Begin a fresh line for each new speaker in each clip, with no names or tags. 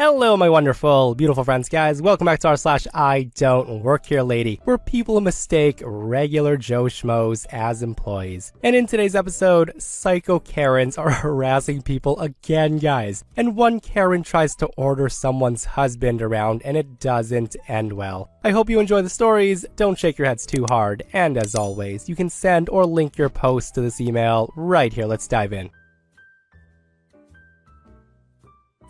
Hello, my wonderful, beautiful friends, guys. Welcome back to our /IDontWorkHereLady, where people mistake regular Joe Schmoes as employees. And in today's episode, psycho Karens are harassing people again, guys. And one Karen tries to order someone's husband around, and it doesn't end well. I hope you enjoy the stories. Don't shake your heads too hard. And as always, you can send or link your post to this email right here. Let's dive in.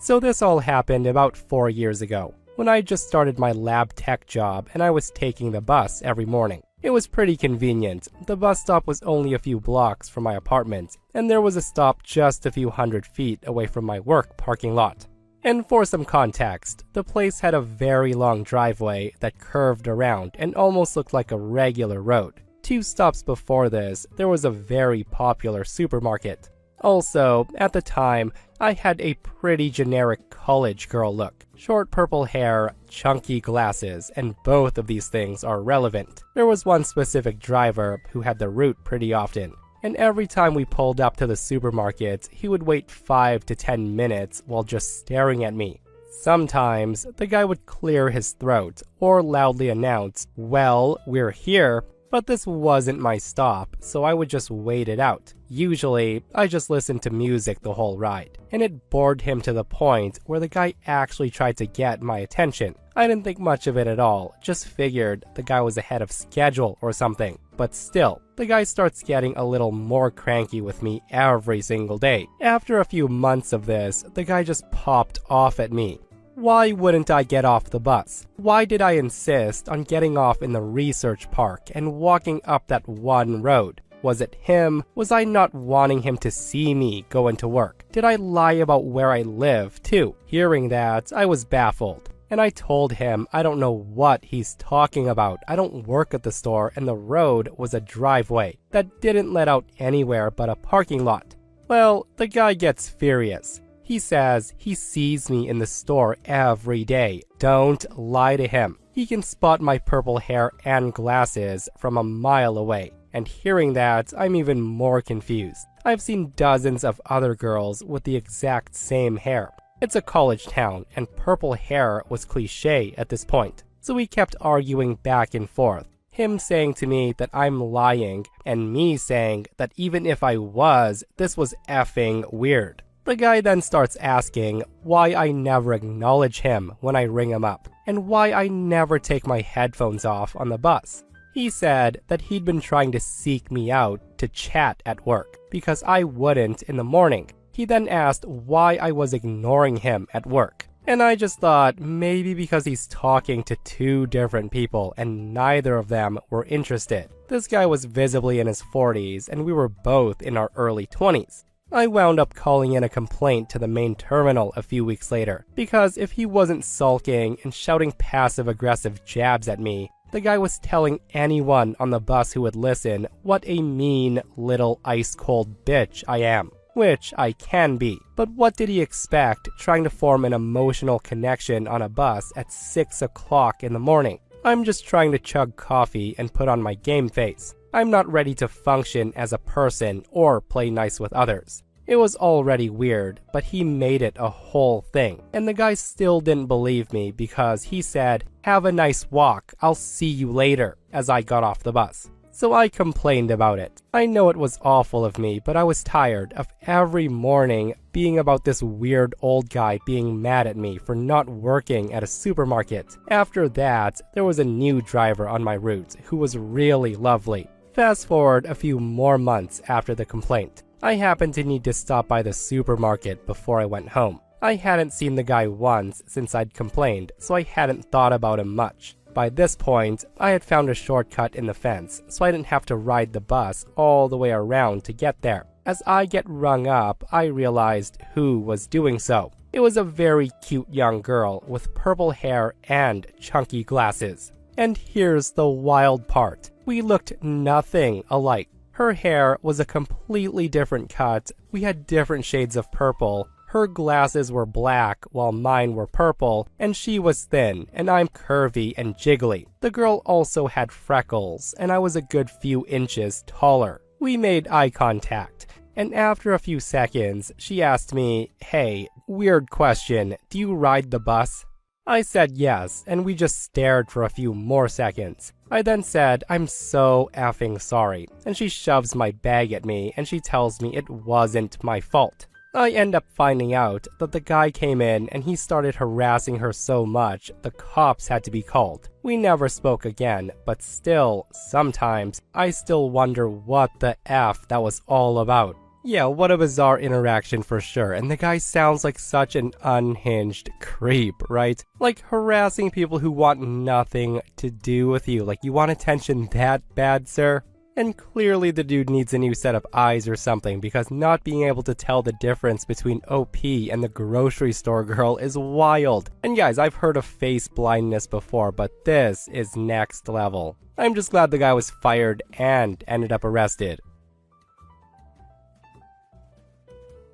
So this all happened about 4 years ago, when I just started my lab tech job and I was taking the bus every morning. It was pretty convenient. The bus stop was only a few blocks from my apartment, and there was a stop just a few hundred feet away from my work parking lot. And for some context, the place had a very long driveway that curved around and almost looked like a regular road. 2 stops before this, there was a very popular supermarket. Also, at the time, I had a pretty generic college girl look. Short purple hair, chunky glasses, and both of these things are relevant. There was one specific driver who had the route pretty often, and every time we pulled up to the supermarket, he would wait 5 to 10 minutes while just staring at me. Sometimes, the guy would clear his throat or loudly announce, "Well, we're here," but this wasn't my stop, so I would just wait it out. Usually, I just listened to music the whole ride, and it bored him to the point where the guy actually tried to get my attention. I didn't think much of it at all, just figured the guy was ahead of schedule or something. But still, the guy starts getting a little more cranky with me every single day. After a few months of this, the guy just popped off at me. Why wouldn't I get off the bus? Why did I insist on getting off in the research park and walking up that one road? Was it him? Was I not wanting him to see me go into work? Did I lie about where I live, too? Hearing that, I was baffled. And I told him I don't know what he's talking about. I don't work at the store, and the road was a driveway that didn't let out anywhere but a parking lot. Well, the guy gets furious. He says he sees me in the store every day. Don't lie to him. He can spot my purple hair and glasses from a mile away. And hearing that, I'm even more confused. I've seen dozens of other girls with the exact same hair. It's a college town, and purple hair was cliché at this point. So we kept arguing back and forth. Him saying to me that I'm lying, and me saying that even if I was, this was effing weird. The guy then starts asking why I never acknowledge him when I ring him up, and why I never take my headphones off on the bus. He said that he'd been trying to seek me out to chat at work, because I wouldn't in the morning. He then asked why I was ignoring him at work. And I just thought maybe because he's talking to 2 different people and neither of them were interested. This guy was visibly in his 40s and we were both in our early 20s. I wound up calling in a complaint to the main terminal a few weeks later, because if he wasn't sulking and shouting passive-aggressive jabs at me, the guy was telling anyone on the bus who would listen what a mean little ice-cold bitch I am. Which I can be. But what did he expect trying to form an emotional connection on a bus at 6 o'clock in the morning? I'm just trying to chug coffee and put on my game face. I'm not ready to function as a person or play nice with others. It was already weird, but he made it a whole thing. And the guy still didn't believe me because he said, "Have a nice walk, I'll see you later," as I got off the bus. So I complained about it. I know it was awful of me, but I was tired of every morning being about this weird old guy being mad at me for not working at a supermarket. After that, there was a new driver on my route who was really lovely. Fast forward a few more months after the complaint. I happened to need to stop by the supermarket before I went home. I hadn't seen the guy once since I'd complained, so I hadn't thought about him much. By this point, I had found a shortcut in the fence, so I didn't have to ride the bus all the way around to get there. As I get rung up, I realized who was doing so. It was a very cute young girl with purple hair and chunky glasses. And here's the wild part. We looked nothing alike. Her hair was a completely different cut. We had different shades of purple. Her glasses were black while mine were purple, and she was thin, and I'm curvy and jiggly. The girl also had freckles, and I was a good few inches taller. We made eye contact, and after a few seconds, she asked me, "Hey, Weird question, do you ride the bus? I said yes, and we just stared for a few more seconds. I then said, I'm so effing sorry, and she shoves my bag at me and she tells me it wasn't my fault. I end up finding out that the guy came in and he started harassing her so much, the cops had to be called. We never spoke again, but still, sometimes, I still wonder what the F that was all about. Yeah, what a bizarre interaction for sure, and the guy sounds like such an unhinged creep, right? Like harassing people who want nothing to do with you, like you want attention that bad, sir? And clearly the dude needs a new set of eyes or something, because not being able to tell the difference between OP and the grocery store girl is wild. And guys, I've heard of face blindness before, but this is next level. I'm just glad the guy was fired and ended up arrested.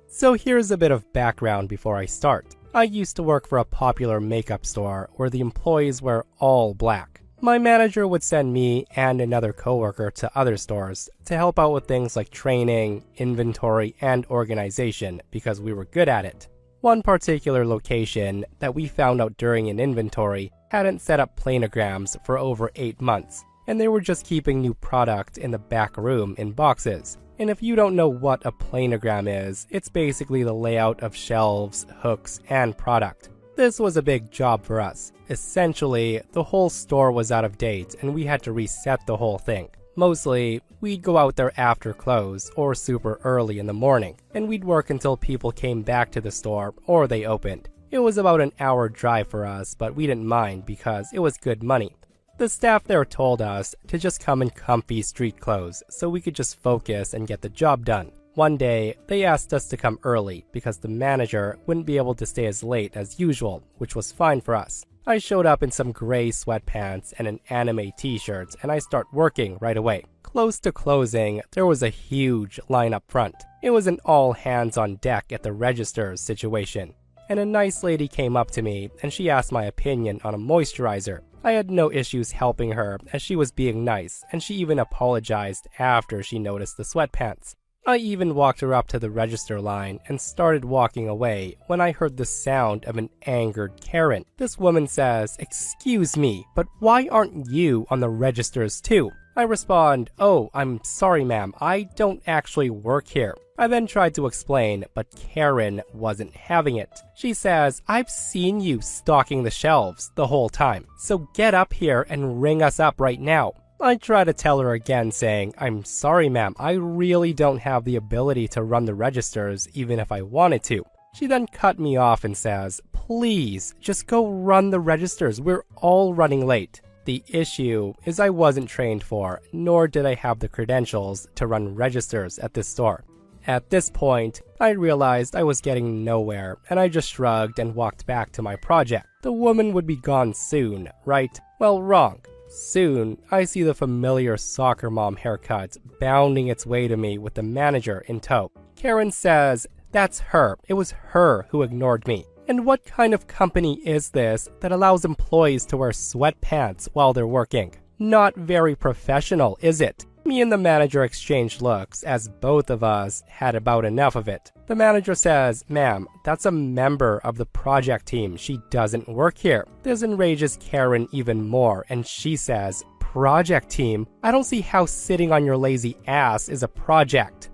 So here's a bit of background before I start. I used to work for a popular makeup store where the employees were all black. My manager would send me and another coworker to other stores to help out with things like training, inventory, and organization because we were good at it. One particular location that we found out during an inventory hadn't set up planograms for over 8 months, and they were just keeping new product in the back room in boxes. And if you don't know what a planogram is, it's basically the layout of shelves, hooks, and product. This was a big job for us. Essentially, the whole store was out of date and we had to reset the whole thing. Mostly, we'd go out there after close or super early in the morning, and we'd work until people came back to the store or they opened. It was about an hour drive for us, but we didn't mind because it was good money. The staff there told us to just come in comfy street clothes so we could just focus and get the job done. One day, they asked us to come early because the manager wouldn't be able to stay as late as usual, which was fine for us. I showed up in some gray sweatpants and an anime t-shirt and I start working right away. Close to closing, there was a huge line up front. It was an all hands on deck at the registers situation. And a nice lady came up to me and she asked my opinion on a moisturizer. I had no issues helping her as she was being nice, and she even apologized after she noticed the sweatpants. I even walked her up to the register line and started walking away when I heard the sound of an angered Karen. This woman says, "Excuse me, but why aren't you on the registers too?" I respond, "Oh, I'm sorry ma'am, I don't actually work here." I then tried to explain, but Karen wasn't having it. She says, "I've seen you stalking the shelves the whole time, so get up here and ring us up right now." I try to tell her again saying, "I'm sorry ma'am, I really don't have the ability to run the registers even if I wanted to." She then cut me off and says, "Please, just go run the registers, we're all running late." The issue is I wasn't trained for, nor did I have the credentials to run registers at this store. At this point, I realized I was getting nowhere, and I just shrugged and walked back to my project. The woman would be gone soon, right? Well, wrong. Soon, I see the familiar soccer mom haircut bounding its way to me with the manager in tow. Karen says, "That's her. It was her who ignored me." And what kind of company is this that allows employees to wear sweatpants while they're working? Not very professional, is it? Me and the manager exchanged looks as both of us had about enough of it. The manager says, "Ma'am, that's a member of the project team. She doesn't work here." This enrages Karen even more, and she says, "Project team? I don't see how sitting on your lazy ass is a project."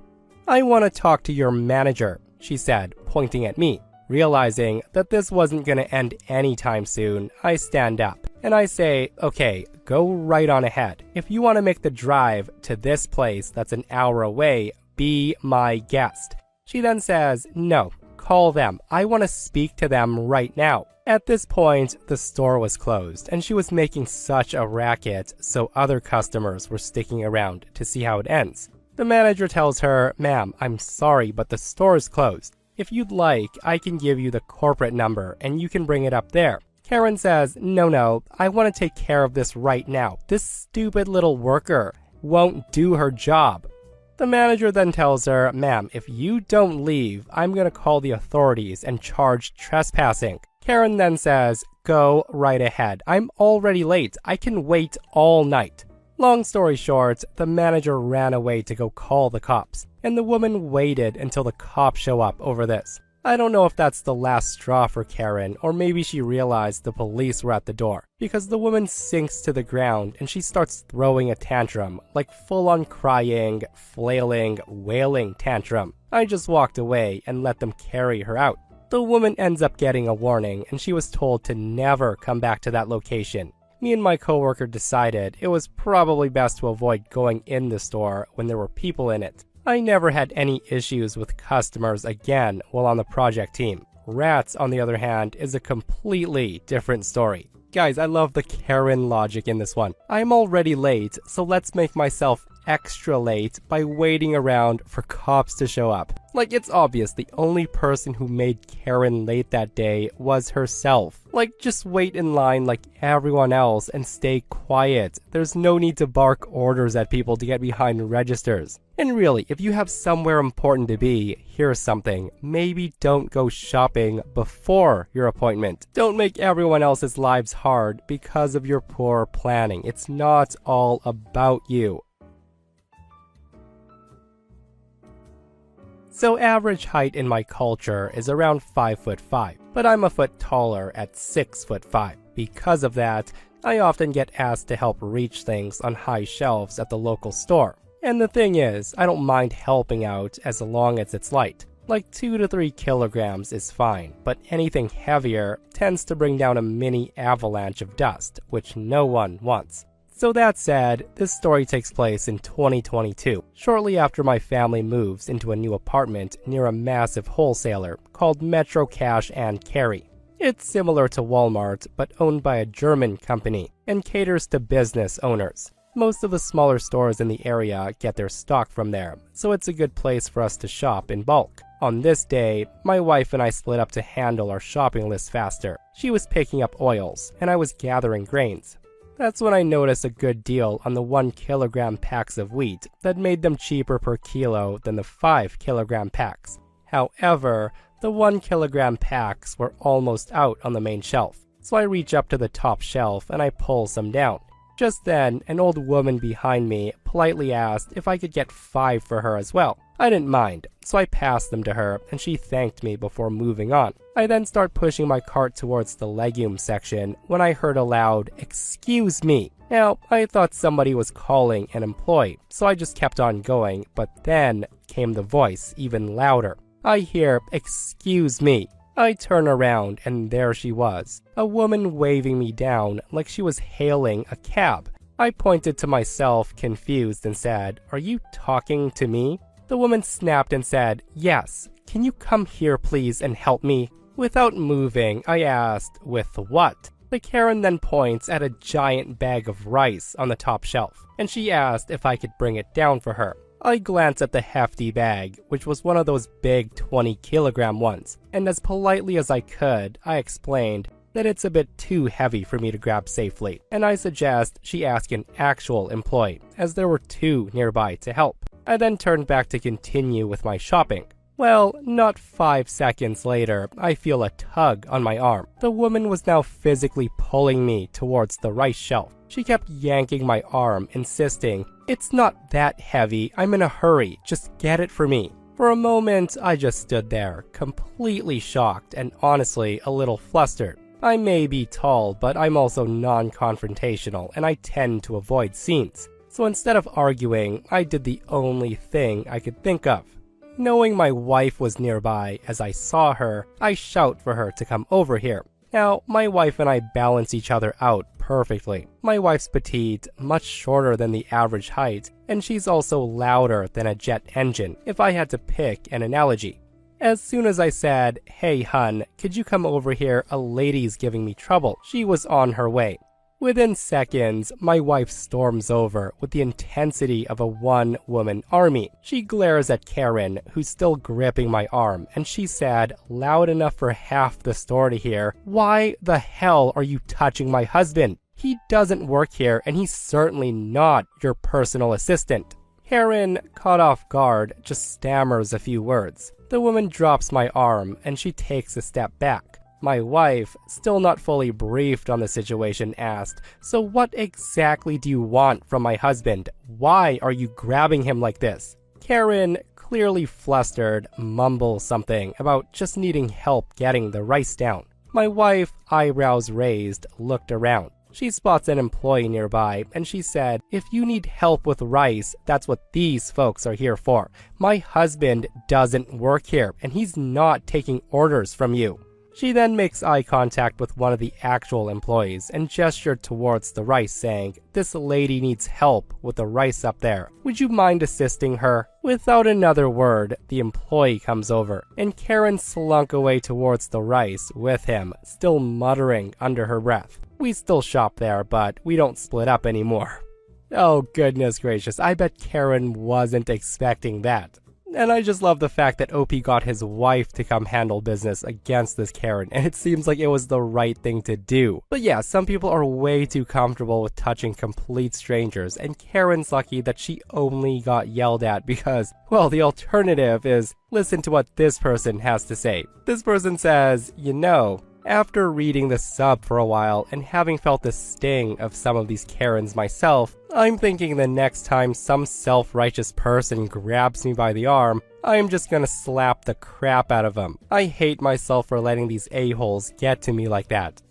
"I want to talk to your manager," she said, pointing at me. Realizing that this wasn't going to end anytime soon, I stand up and I say, "Okay, go right on ahead. If you want to make the drive to this place that's an hour away, be my guest." She then says, "No, call them. I want to speak to them right now." At this point, the store was closed and she was making such a racket, so other customers were sticking around to see how it ends. The manager tells her, "Ma'am, I'm sorry, but the store is closed. If you'd like, I can give you the corporate number and you can bring it up there." Karen says, No, I want to take care of this right now. This stupid little worker won't do her job." The manager then tells her, "Ma'am, if you don't leave, I'm going to call the authorities and charge trespassing." Karen then says, "Go right ahead. I'm already late. I can wait all night." Long story short, the manager ran away to go call the cops, and the woman waited until the cops show up over this. I don't know if that's the last straw for Karen, or maybe she realized the police were at the door, because the woman sinks to the ground and she starts throwing a tantrum, like full-on crying, flailing, wailing tantrum. I just walked away and let them carry her out. The woman ends up getting a warning, and she was told to never come back to that location. Me and my coworker decided it was probably best to avoid going in the store when there were people in it. I never had any issues with customers again while on the project team. Rats, on the other hand, is a completely different story. Guys, I love the Karen logic in this one. I'm already late, so let's make myself extra late by waiting around for cops to show up. Like, it's obvious the only person who made Karen late that day was herself. Like, just wait in line like everyone else and stay quiet. There's no need to bark orders at people to get behind registers. And really, if you have somewhere important to be, here's something. Maybe don't go shopping before your appointment. Don't make everyone else's lives hard because of your poor planning. It's not all about you. So average height in my culture is around 5'5", but I'm a foot taller at 6'5". Because of that, I often get asked to help reach things on high shelves at the local store. And the thing is, I don't mind helping out as long as it's light. Like 2 to 3 kilograms is fine, but anything heavier tends to bring down a mini avalanche of dust, which no one wants. So that said, this story takes place in 2022, shortly after my family moves into a new apartment near a massive wholesaler called Metro Cash and Carry. It's similar to Walmart, but owned by a German company, and caters to business owners. Most of the smaller stores in the area get their stock from there, so it's a good place for us to shop in bulk. On this day, my wife and I split up to handle our shopping list faster. She was picking up oils, and I was gathering grains. That's when I noticed a good deal on the 1 kilogram packs of wheat that made them cheaper per kilo than the 5 kilogram packs. However, the 1 kilogram packs were almost out on the main shelf, so I reach up to the top shelf and I pull some down. Just then, an old woman behind me politely asked if I could get 5 for her as well. I didn't mind, so I passed them to her and she thanked me before moving on. I then start pushing my cart towards the legume section when I heard a loud, "Excuse me." Now, I thought somebody was calling an employee, so I just kept on going, but then came the voice even louder. I hear, "Excuse me." I turn around and there she was, a woman waving me down like she was hailing a cab. I pointed to myself, confused, and said, "Are you talking to me?" The woman snapped and said, "Yes, can you come here please and help me?" Without moving, I asked, "With what?" The Karen then points at a giant bag of rice on the top shelf, and she asked if I could bring it down for her. I glanced at the hefty bag, which was one of those big 20 kilogram ones, and as politely as I could, I explained that it's a bit too heavy for me to grab safely, and I suggest she ask an actual employee, as there were 2 nearby to help. I then turned back to continue with my shopping. Well, not 5 seconds later, I feel a tug on my arm. The woman was now physically pulling me towards the rice shelf. She kept yanking my arm, insisting, "It's not that heavy, I'm in a hurry, just get it for me." For a moment, I just stood there, completely shocked and honestly a little flustered. I may be tall, but I'm also non-confrontational and I tend to avoid scenes. So instead of arguing, I did the only thing I could think of. Knowing my wife was nearby as I saw her, I shout for her to come over here. Now, my wife and I balance each other out perfectly. My wife's petite, much shorter than the average height, and she's also louder than a jet engine, if I had to pick an analogy. As soon as I said, "Hey hun, could you come over here, a lady's giving me trouble," she was on her way. Within seconds, my wife storms over with the intensity of a one-woman army. She glares at Karen, who's still gripping my arm, and she said, loud enough for half the store to hear, "Why the hell are you touching my husband? He doesn't work here, and he's certainly not your personal assistant." Karen, caught off guard, just stammers a few words. The woman drops my arm, and she takes a step back. My wife, still not fully briefed on the situation, asked, "So what exactly do you want from my husband? Why are you grabbing him like this?" Karen, clearly flustered, mumbles something about just needing help getting the rice down. My wife, eyebrows raised, looked around. She spots an employee nearby, and she said, "If you need help with rice, that's what these folks are here for. My husband doesn't work here, and he's not taking orders from you." She then makes eye contact with one of the actual employees and gestured towards the rice, saying, "This lady needs help with the rice up there. Would you mind assisting her?" Without another word, the employee comes over, and Karen slunk away towards the rice with him, still muttering under her breath. We still shop there, but we don't split up anymore. Oh goodness gracious, I bet Karen wasn't expecting that. And I just love the fact that OP got his wife to come handle business against this Karen, and it seems like it was the right thing to do. But yeah, some people are way too comfortable with touching complete strangers, and Karen's lucky that she only got yelled at because, well, the alternative is listen to what this person has to say. This person says, after reading the sub for a while and having felt the sting of some of these Karens myself, I'm thinking the next time some self-righteous person grabs me by the arm, I'm just gonna slap the crap out of them. I hate myself for letting these a-holes get to me like that.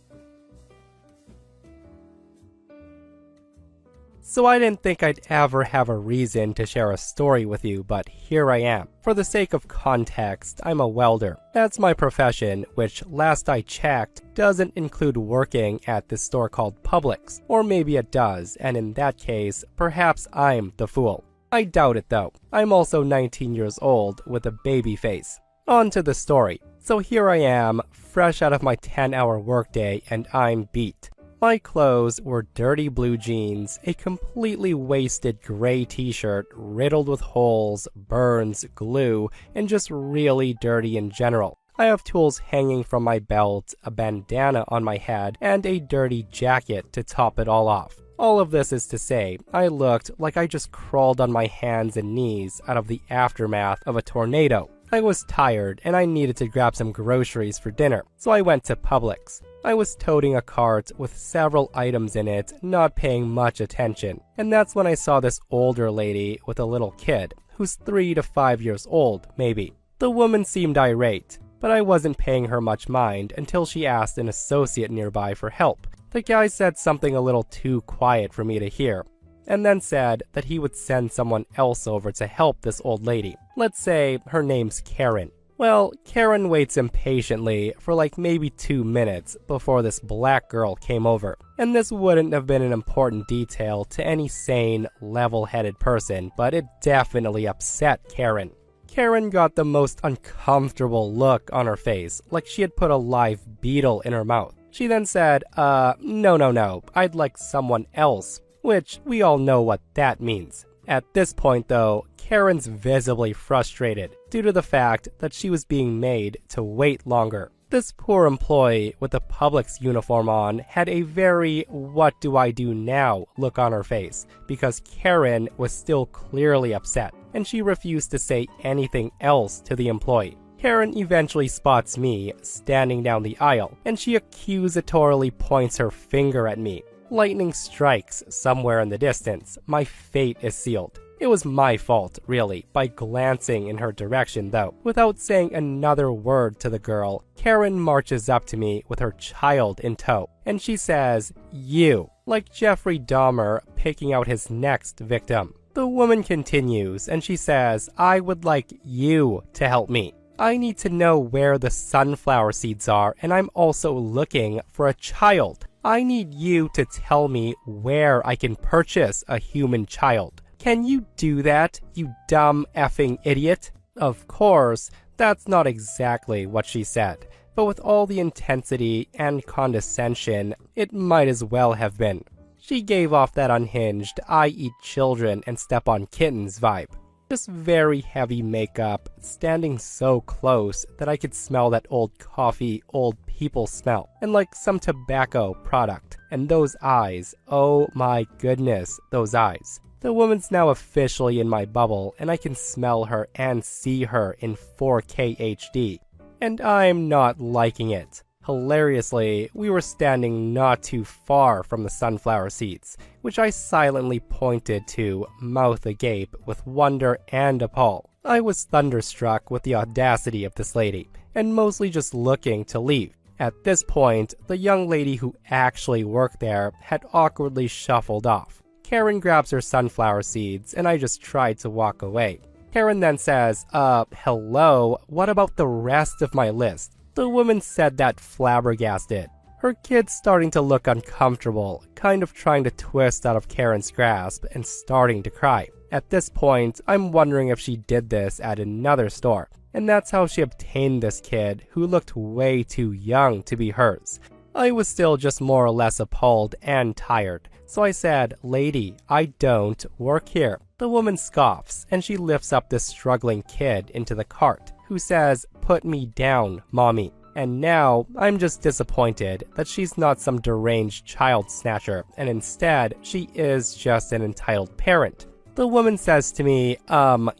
So I didn't think I'd ever have a reason to share a story with you, but here I am. For the sake of context, I'm a welder. That's my profession, which last I checked doesn't include working at this store called Publix. Or maybe it does, and in that case, perhaps I'm the fool. I doubt it though. I'm also 19 years old with a baby face. On to the story. So here I am, fresh out of my 10-hour workday, and I'm beat. My clothes were dirty blue jeans, a completely wasted gray t-shirt riddled with holes, burns, glue, and just really dirty in general. I have tools hanging from my belt, a bandana on my head, and a dirty jacket to top it all off. All of this is to say, I looked like I just crawled on my hands and knees out of the aftermath of a tornado. I was tired and I needed to grab some groceries for dinner, so I went to Publix. I was toting a cart with several items in it, not paying much attention, and that's when I saw this older lady with a little kid, who's 3 to 5 years old, maybe. The woman seemed irate, but I wasn't paying her much mind until she asked an associate nearby for help. The guy said something a little too quiet for me to hear, and then said that he would send someone else over to help this old lady. Let's say her name's Karen. Well, Karen waits impatiently for like maybe 2 minutes before this black girl came over. And this wouldn't have been an important detail to any sane, level-headed person, but it definitely upset Karen. Karen got the most uncomfortable look on her face, like she had put a live beetle in her mouth. She then said, no, I'd like someone else. Which, we all know what that means. At this point though, Karen's visibly frustrated due to the fact that she was being made to wait longer. This poor employee with a Publix uniform on had a very "what do I do now" look on her face because Karen was still clearly upset and she refused to say anything else to the employee. Karen eventually spots me standing down the aisle and she accusatorily points her finger at me. Lightning strikes somewhere in the distance. My fate is sealed. It was my fault, really, by glancing in her direction though. Without saying another word to the girl, Karen marches up to me with her child in tow, and she says, "You," like Jeffrey Dahmer picking out his next victim. The woman continues, and she says, "I would like you to help me. I need to know where the sunflower seeds are, and I'm also looking for a child. I need you to tell me where I can purchase a human child. Can you do that, you dumb effing idiot?" Of course, that's not exactly what she said, but with all the intensity and condescension, it might as well have been. She gave off that unhinged, I eat children and step on kittens vibe. Just very heavy makeup, standing so close that I could smell that old coffee, old people smell, and like some tobacco product. And those eyes, oh my goodness, those eyes. The woman's now officially in my bubble, and I can smell her and see her in 4K HD. And I'm not liking it. Hilariously, we were standing not too far from the sunflower seeds, which I silently pointed to, mouth agape with wonder and appall. I was thunderstruck with the audacity of this lady, and mostly just looking to leave. At this point, the young lady who actually worked there had awkwardly shuffled off. Karen grabs her sunflower seeds, and I just tried to walk away. Karen then says, hello, what about the rest of my list? The woman said that flabbergasted. Her kid's starting to look uncomfortable, kind of trying to twist out of Karen's grasp and starting to cry. At this point, I'm wondering if she did this at another store, and that's how she obtained this kid who looked way too young to be hers. I was still just more or less appalled and tired, so I said, "Lady, I don't work here." The woman scoffs, and she lifts up this struggling kid into the cart, who says, "Put me down, mommy." And now, I'm just disappointed that she's not some deranged child snatcher, and instead, she is just an entitled parent. The woman says to me,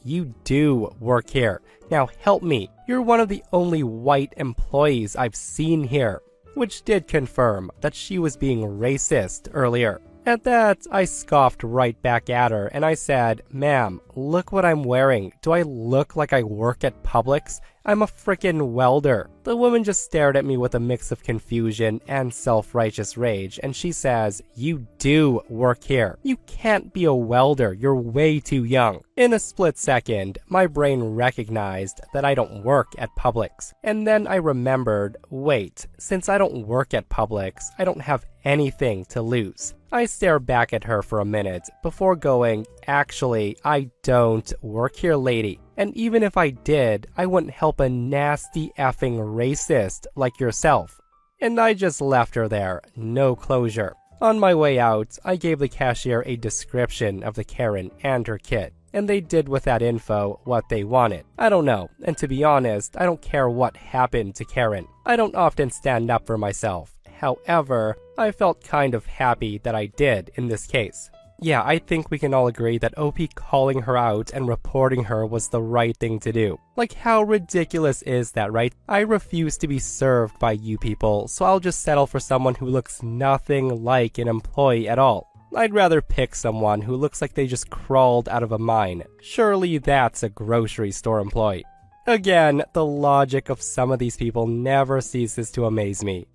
you do work here. Now help me. You're one of the only white employees I've seen here. Which did confirm that she was being racist earlier. At that, I scoffed right back at her and I said, "Ma'am, look what I'm wearing. Do I look like I work at Publix? I'm a frickin' welder." The woman just stared at me with a mix of confusion and self-righteous rage, and she says, "You do work here. You can't be a welder. You're way too young." In a split second, my brain recognized that I don't work at Publix. And then I remembered, wait, since I don't work at Publix, I don't have anything to lose. I stare back at her for a minute before going, "Actually, I don't work here, lady. And even if I did, I wouldn't help a nasty effing racist like yourself." And I just left her there, no closure. On my way out, I gave the cashier a description of the Karen and her kid, and they did with that info what they wanted. I don't know, and to be honest, I don't care what happened to Karen. I don't often stand up for myself. However, I felt kind of happy that I did in this case. Yeah, I think we can all agree that OP calling her out and reporting her was the right thing to do. Like, how ridiculous is that, right? I refuse to be served by you people, so I'll just settle for someone who looks nothing like an employee at all. I'd rather pick someone who looks like they just crawled out of a mine. Surely that's a grocery store employee. Again, the logic of some of these people never ceases to amaze me.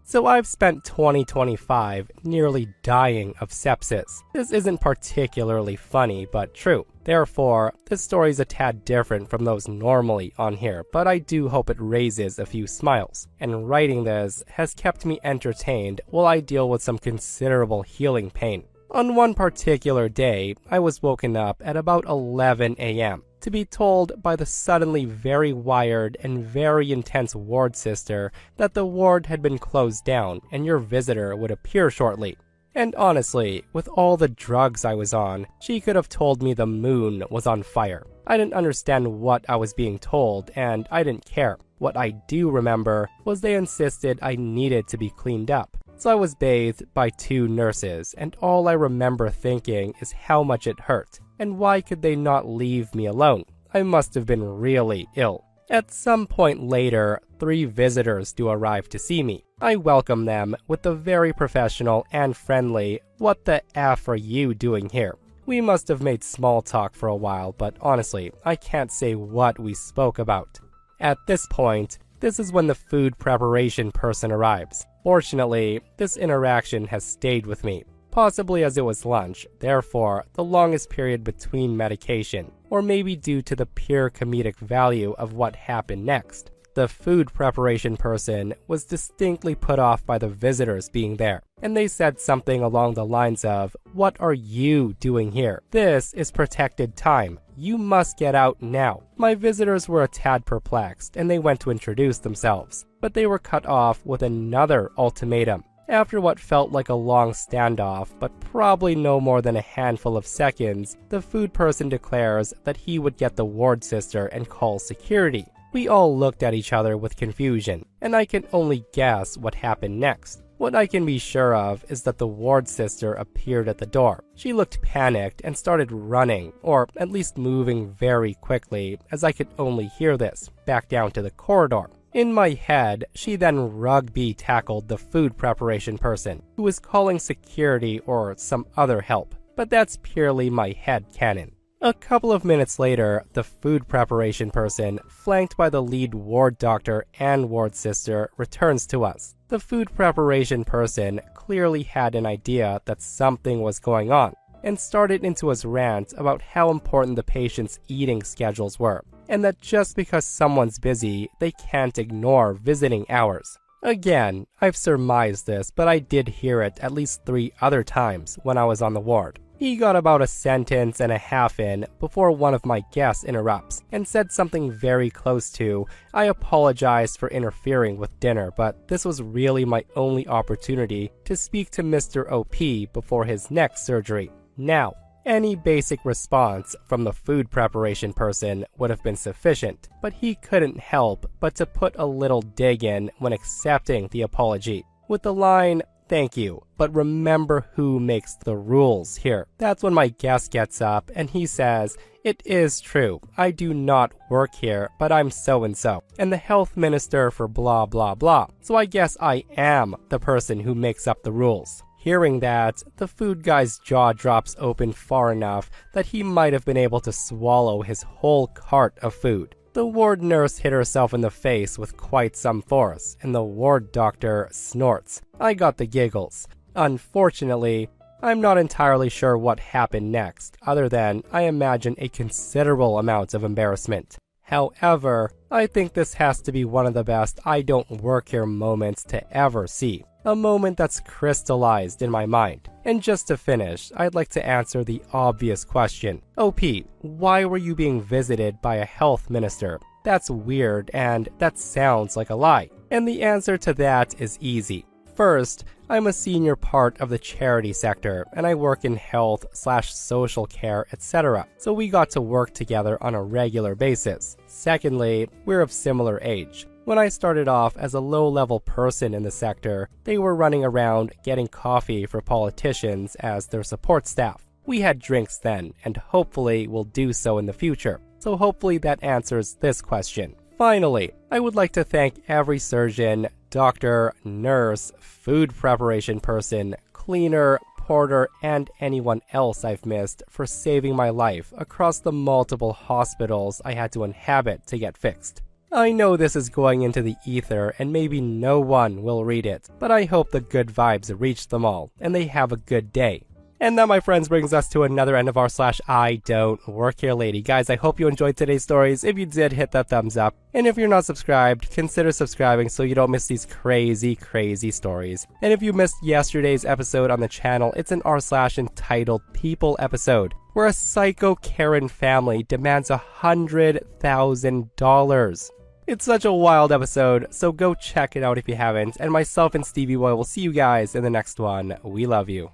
So I've spent 2025 nearly dying of sepsis. This isn't particularly funny, but true. Therefore, this story's a tad different from those normally on here, but I do hope it raises a few smiles. And writing this has kept me entertained while I deal with some considerable healing pain. On one particular day, I was woken up at about 11 a.m. to be told by the suddenly very wired and very intense ward sister that the ward had been closed down and your visitor would appear shortly. And honestly, with all the drugs I was on, she could have told me the moon was on fire. I didn't understand what I was being told, and I didn't care. What I do remember was they insisted I needed to be cleaned up. So I was bathed by 2 nurses, and all I remember thinking is how much it hurt. And why could they not leave me alone? I must have been really ill. At some point later, 3 visitors do arrive to see me. I welcome them with the very professional and friendly, "What the F are you doing here?" We must have made small talk for a while, but honestly, I can't say what we spoke about. At this point, this is when the food preparation person arrives. Fortunately, this interaction has stayed with me. Possibly as it was lunch, therefore the longest period between medication, or maybe due to the pure comedic value of what happened next. The food preparation person was distinctly put off by the visitors being there, and they said something along the lines of, "What are you doing here? This is protected time. You must get out now." My visitors were a tad perplexed, and they went to introduce themselves, but they were cut off with another ultimatum. After what felt like a long standoff, but probably no more than a handful of seconds, the food person declares that he would get the ward sister and call security. We all looked at each other with confusion, and I can only guess what happened next. What I can be sure of is that the ward sister appeared at the door. She looked panicked and started running, or at least moving very quickly, as I could only hear this, back down to the corridor. In my head, she then rugby tackled the food preparation person, who was calling security or some other help. but that's purely my headcanon. A couple of minutes later, the food preparation person, flanked by the lead ward doctor and ward sister, returns to us. The food preparation person clearly had an idea that something was going on, and started into his rant about how important the patient's eating schedules were, and that just because someone's busy, they can't ignore visiting hours. Again, I've surmised this, but I did hear it at least 3 other times when I was on the ward. He got about a sentence and a half in before one of my guests interrupts and said something very close to, "I apologize for interfering with dinner, but this was really my only opportunity to speak to Mr. OP before his next surgery." Now, any basic response from the food preparation person would have been sufficient, but he couldn't help but to put a little dig in when accepting the apology, with the line, "Thank you, but remember who makes the rules here." That's when my guest gets up and he says, "It is true, I do not work here, but I'm so-and-so, and the health minister for blah blah blah, so I guess I am the person who makes up the rules." Hearing that, the food guy's jaw drops open far enough that he might have been able to swallow his whole cart of food. The ward nurse hit herself in the face with quite some force, and the ward doctor snorts. I got the giggles. Unfortunately, I'm not entirely sure what happened next, other than I imagine a considerable amount of embarrassment. However, I think this has to be one of the best I don't work here moments to ever see. A moment that's crystallized in my mind. And just to finish, I'd like to answer the obvious question. OP, why were you being visited by a health minister? That's weird and that sounds like a lie. And the answer to that is easy. First, I'm a senior part of the charity sector, and I work in health/social care, etc. So we got to work together on a regular basis. Secondly, we're of similar age. When I started off as a low-level person in the sector, they were running around getting coffee for politicians as their support staff. We had drinks then, and hopefully will do so in the future. So hopefully that answers this question. Finally, I would like to thank every surgeon, doctor, nurse, food preparation person, cleaner, porter, and anyone else I've missed for saving my life across the multiple hospitals I had to inhabit to get fixed. I know this is going into the ether and maybe no one will read it, but I hope the good vibes reach them all and they have a good day. And that, my friends, brings us to another end of our /IDontWorkHereLady. Guys, I hope you enjoyed today's stories. If you did, hit that thumbs up. And if you're not subscribed, consider subscribing so you don't miss these crazy, crazy stories. And if you missed yesterday's episode on the channel, it's an r/entitled People episode, where a psycho Karen family demands $100,000. It's such a wild episode, so go check it out if you haven't. And myself and Stevie Boy will see you guys in the next one. We love you.